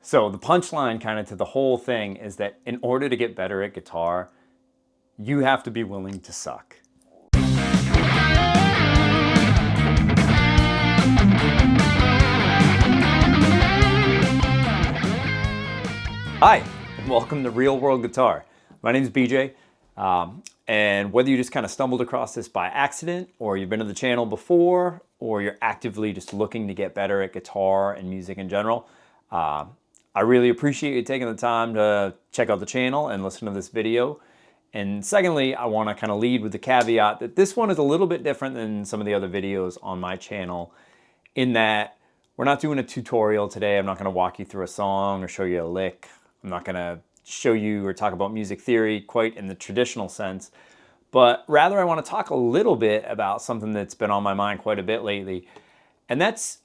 So the punchline kind of to the whole thing is that in order to get better at guitar, you have to be willing to suck. Hi, and welcome to Real World Guitar. My name is BJ, and whether you just kind of stumbled across this by accident, or you've been to the channel before, or you're actively just looking to get better at guitar and music in general, I really appreciate you taking the time to check out the channel and listen to this video. And secondly, I want to kind of lead with the caveat that this one is a little bit different than some of the other videos on my channel in that we're not doing a tutorial today. I'm not going to walk you through a song or show you a lick. I'm not going to show you or talk about music theory quite in the traditional sense, but rather I want to talk a little bit about something that's been on my mind quite a bit lately, and that's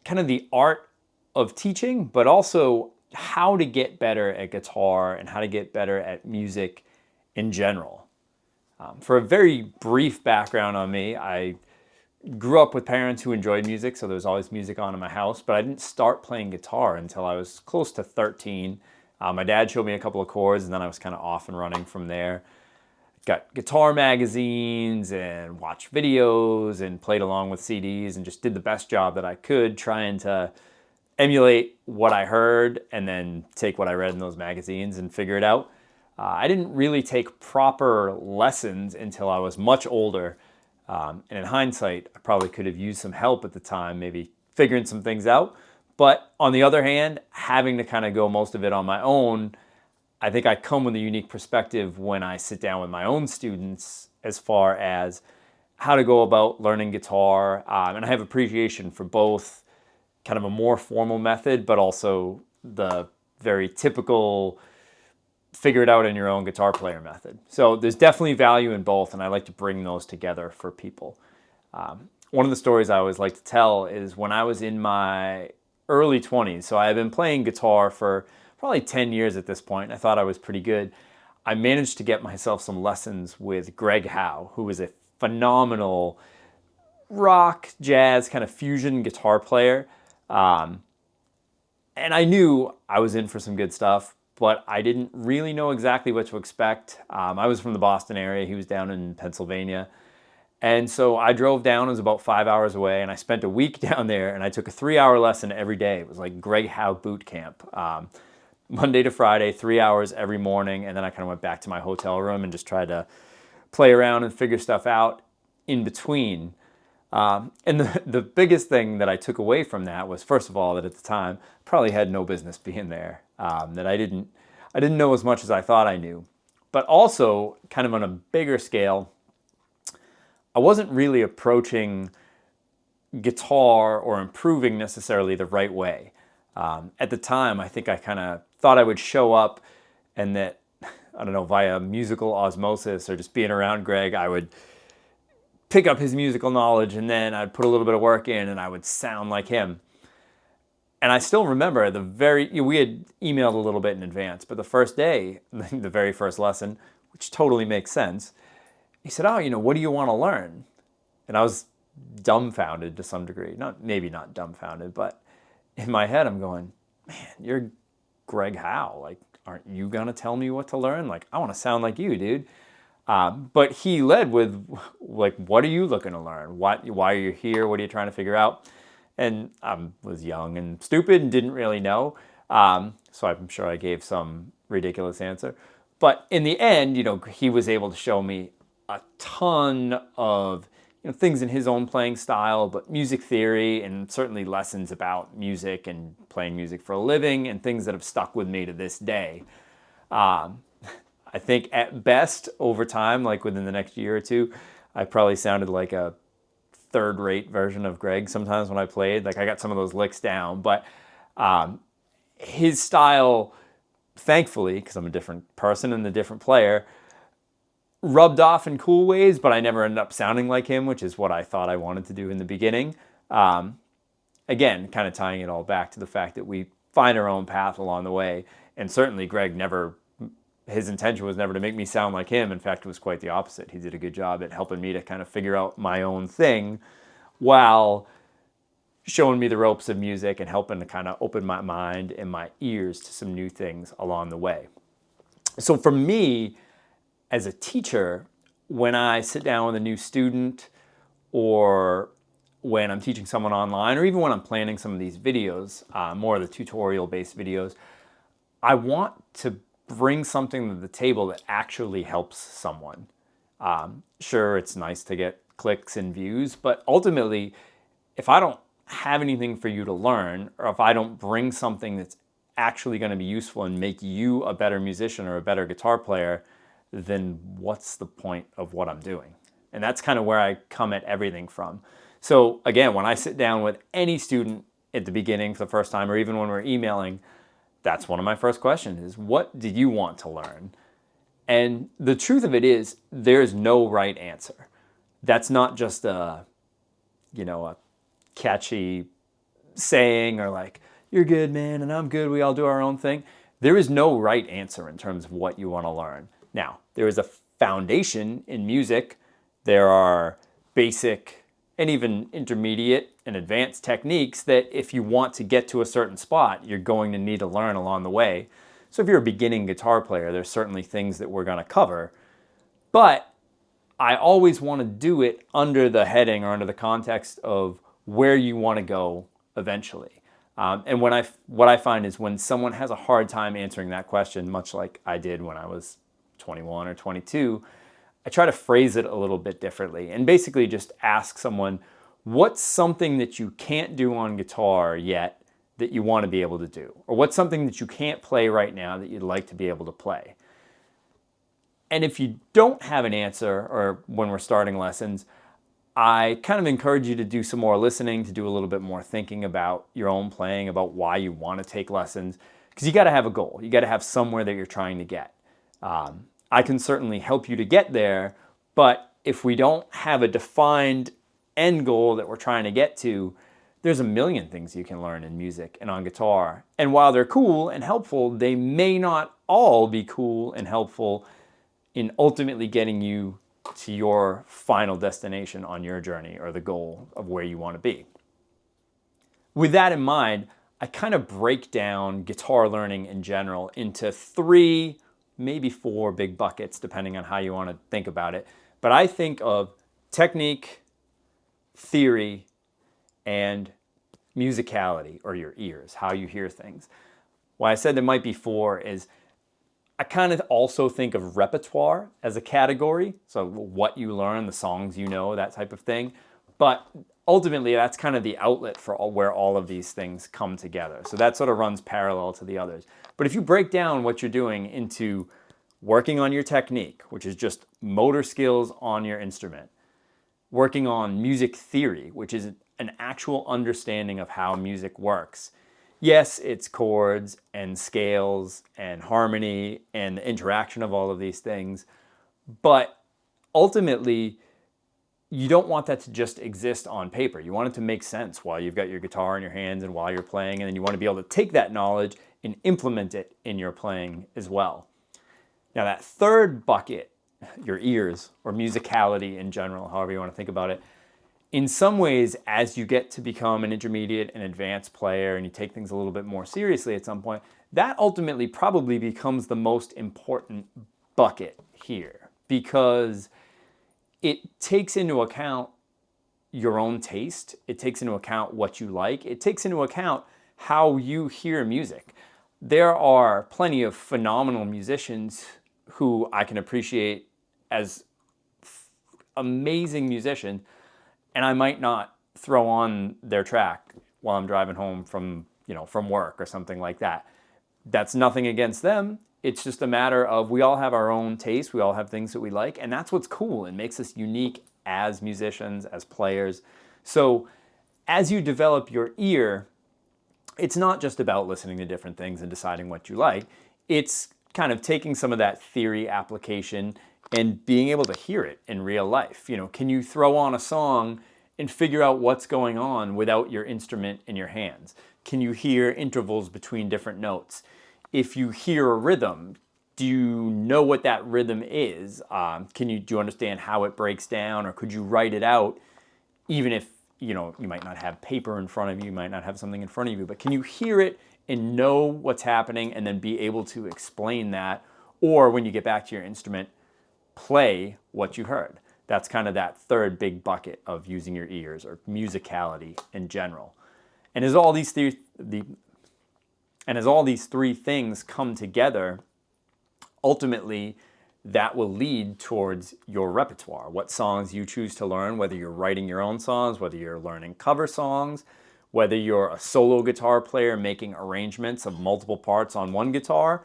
kind of the art of teaching, but also how to get better at guitar and how to get better at music in general. For a very brief background on me, I grew up with parents who enjoyed music, so there was always music on in my house, but I didn't start playing guitar until I was close to 13. My dad showed me a couple of chords, and then I was kind of off and running from there. Got guitar magazines and watched videos and played along with CDs and just did the best job that I could trying to emulate what I heard and then take what I read in those magazines and figure it out. I didn't really take proper lessons until I was much older. And in hindsight, I probably could have used some help at the time, maybe figuring some things out. But on the other hand, having to kind of go most of it on my own, I think I come with a unique perspective when I sit down with my own students as far as how to go about learning guitar. And I have appreciation for both kind of a more formal method, but also the very typical figure it out in your own guitar player method. So there's definitely value in both, and I like to bring those together for people. One of the stories I always like to tell is when I was in my early 20s, so I had been playing guitar for probably 10 years at this point. I thought I was pretty good. I managed to get myself some lessons with Greg Howe, who was a phenomenal rock, jazz, kind of fusion guitar player. And I knew I was in for some good stuff, but I didn't really know exactly what to expect. I was from the Boston area. He was down in Pennsylvania. And so I drove down. It was about 5 hours away, and I spent a week down there, and I took a 3-hour lesson every day. It was like Greg Howe boot camp. Monday to Friday, 3 hours every morning, and then I kind of went back to my hotel room and just tried to play around and figure stuff out in between. And the biggest thing that I took away from that was, first of all, that at the time probably had no business being there. That I didn't know as much as I thought I knew. But also, kind of on a bigger scale, I wasn't really approaching guitar or improving necessarily the right way. At the time, I think I kind of thought I would show up and that, I don't know, via musical osmosis or just being around Greg, I would pick up his musical knowledge and then I'd put a little bit of work in and I would sound like him. And I still remember we had emailed a little bit in advance, but the first day, the very first lesson, which totally makes sense, he said, what do you want to learn? And I was dumbfounded to some degree. Maybe not dumbfounded, but in my head I'm going, man, you're Greg Howe. Like, aren't you going to tell me what to learn? Like, I want to sound like you, dude. But he led with, like, what are you looking to learn? Why are you here? What are you trying to figure out? And I was young and stupid and didn't really know. So I'm sure I gave some ridiculous answer. But in the end, he was able to show me a ton of things in his own playing style, but music theory and certainly lessons about music and playing music for a living and things that have stuck with me to this day. I think at best over time, like within the next year or two, I probably sounded like a third-rate version of Greg sometimes when I played. Like I got some of those licks down, but his style, thankfully, because I'm a different person and a different player, rubbed off in cool ways, but I never ended up sounding like him, which is what I thought I wanted to do in the beginning. Again, kind of tying it all back to the fact that we find our own path along the way, and certainly Greg his intention was never to make me sound like him. In fact, it was quite the opposite. He did a good job at helping me to kind of figure out my own thing while showing me the ropes of music and helping to kind of open my mind and my ears to some new things along the way. So for me, as a teacher, when I sit down with a new student, or when I'm teaching someone online, or even when I'm planning some of these videos, more of the tutorial-based videos, I want to bring something to the table that actually helps someone. Sure, it's nice to get clicks and views, but ultimately, if I don't have anything for you to learn, or if I don't bring something that's actually going to be useful and make you a better musician or a better guitar player, then what's the point of what I'm doing? And that's kind of where I come at everything from. So again, when I sit down with any student at the beginning for the first time, or even when we're emailing, that's one of my first questions is, what do you want to learn? And the truth of it is, there's no right answer. That's not just a catchy saying, or like, you're good, man, and I'm good, we all do our own thing. There is no right answer in terms of what you want to learn. Now, there is a foundation in music. There are basic and even intermediate and advanced techniques that if you want to get to a certain spot, you're going to need to learn along the way. So if you're a beginning guitar player, there's certainly things that we're going to cover. But I always want to do it under the heading or under the context of where you want to go eventually. And what I find is when someone has a hard time answering that question, much like I did when I was 21 or 22, I try to phrase it a little bit differently and basically just ask someone, what's something that you can't do on guitar yet that you want to be able to do? Or what's something that you can't play right now that you'd like to be able to play? And if you don't have an answer, or when we're starting lessons, I kind of encourage you to do some more listening, to do a little bit more thinking about your own playing, about why you want to take lessons, because you got to have a goal. You got to have somewhere that you're trying to get. I can certainly help you to get there, but if we don't have a defined end goal that we're trying to get to, there's a million things you can learn in music and on guitar. And while they're cool and helpful, they may not all be cool and helpful in ultimately getting you to your final destination on your journey, or the goal of where you want to be. With that in mind, I kind of break down guitar learning in general into 3, maybe 4 big buckets, depending on how you want to think about it. But I think of technique, theory, and musicality, or your ears, how you hear things. Why I said there might be 4 is I kind of also think of repertoire as a category. So what you learn, the songs you know, that type of thing. But ultimately, that's kind of the outlet for where all of these things come together. So that sort of runs parallel to the others. But if you break down what you're doing into working on your technique, which is just motor skills on your instrument, working on music theory, which is an actual understanding of how music works. Yes, it's chords and scales and harmony and the interaction of all of these things, but ultimately, you don't want that to just exist on paper. You want it to make sense while you've got your guitar in your hands and while you're playing, and then you want to be able to take that knowledge and implement it in your playing as well. Now, that third bucket, your ears, or musicality in general, however you want to think about it, in some ways, as you get to become an intermediate and advanced player and you take things a little bit more seriously at some point, that ultimately probably becomes the most important bucket here, because it takes into account your own taste. It takes into account what you like. It takes into account how you hear music. There are plenty of phenomenal musicians who I can appreciate as amazing musicians, and I might not throw on their track while I'm driving home from work or something like that. That's nothing against them. It's just a matter of, we all have our own taste. We all have things that we like, and that's what's cool and makes us unique as musicians, as players. So as you develop your ear, it's not just about listening to different things and deciding what you like. It's kind of taking some of that theory application and being able to hear it in real life. Can you throw on a song and figure out what's going on without your instrument in your hands? Can you hear intervals between different notes? If you hear a rhythm, do you know what that rhythm is? Do you understand how it breaks down, or could you write it out even if you might not have paper in front of you, you might not have something in front of you, but can you hear it and know what's happening and then be able to explain that? Or when you get back to your instrument, play what you heard. That's kind of that third big bucket of using your ears, or musicality in general. And as all these three things come together, ultimately that will lead towards your repertoire, what songs you choose to learn, whether you're writing your own songs, whether you're learning cover songs, whether you're a solo guitar player making arrangements of multiple parts on one guitar,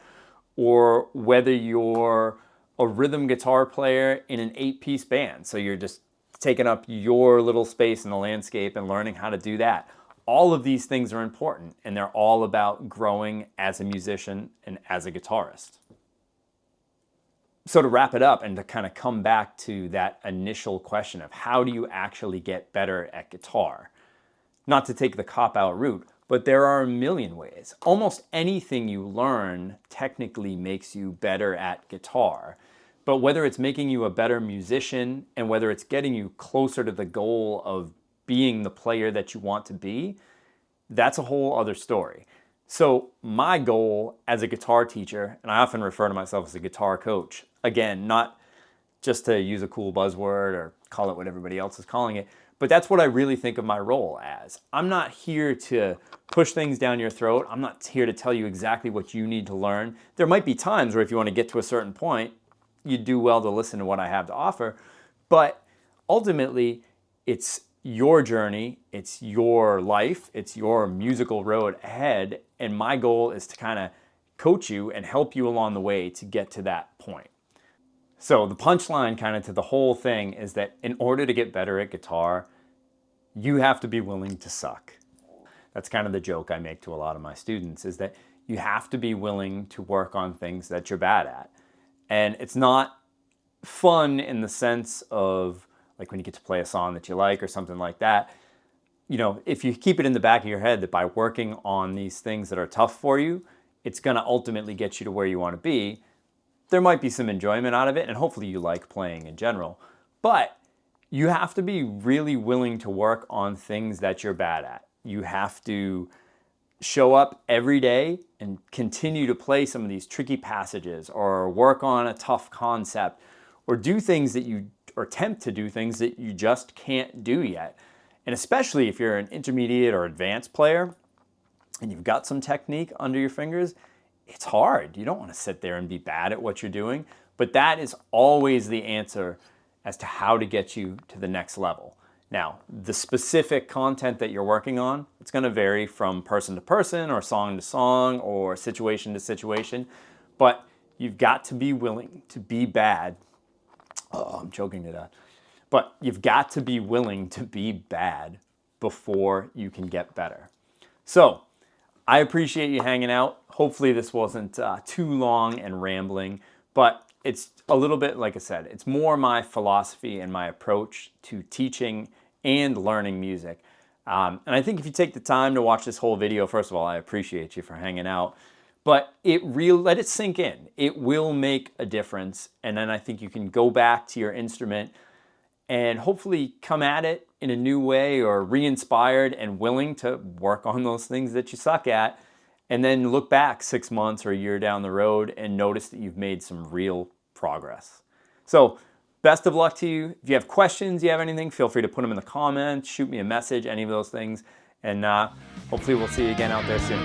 or whether you're a rhythm guitar player in an 8-piece band. So you're just taking up your little space in the landscape and learning how to do that. All of these things are important, and they're all about growing as a musician and as a guitarist. So to wrap it up and to kind of come back to that initial question of how do you actually get better at guitar? Not to take the cop-out route, but there are a million ways. Almost anything you learn technically makes you better at guitar. But whether it's making you a better musician and whether it's getting you closer to the goal of being the player that you want to be, that's a whole other story. So my goal as a guitar teacher, and I often refer to myself as a guitar coach, again, not just to use a cool buzzword or call it what everybody else is calling it, but that's what I really think of my role as. I'm not here to push things down your throat. I'm not here to tell you exactly what you need to learn. There might be times where if you want to get to a certain point, you do well to listen to what I have to offer, but ultimately it's your journey, it's your life, it's your musical road ahead, and my goal is to kind of coach you and help you along the way to get to that point. So the punchline kind of to the whole thing is that in order to get better at guitar, you have to be willing to suck. That's kind of the joke I make to a lot of my students, is that you have to be willing to work on things that you're bad at. And it's not fun in the sense of like when you get to play a song that you like or something like that. If you keep it in the back of your head that by working on these things that are tough for you, it's going to ultimately get you to where you want to be. There might be some enjoyment out of it, and hopefully you like playing in general. But you have to be really willing to work on things that you're bad at. You have to show up every day and continue to play some of these tricky passages, or work on a tough concept, or do things that you, or attempt to do things that you just can't do yet. And especially if you're an intermediate or advanced player and you've got some technique under your fingers, it's hard. You don't want to sit there and be bad at what you're doing, but that is always the answer as to how to get you to the next level. Now, the specific content that you're working on, it's going to vary from person to person or song to song or situation to situation, but you've got to be willing to be bad. Oh, I'm choking to death. But you've got to be willing to be bad before you can get better. So I appreciate you hanging out. Hopefully this wasn't too long and rambling, but it's a little bit, like I said, it's more my philosophy and my approach to teaching and learning music. And I think if you take the time to watch this whole video, first of all, I appreciate you for hanging out, but let it sink in. It will make a difference. And then I think you can go back to your instrument and hopefully come at it in a new way, or re-inspired and willing to work on those things that you suck at, and then look back 6 months or a year down the road and notice that you've made some real progress. So best of luck to you. If you have questions, you have anything, feel free to put them in the comments, shoot me a message, any of those things, and hopefully we'll see you again out there soon.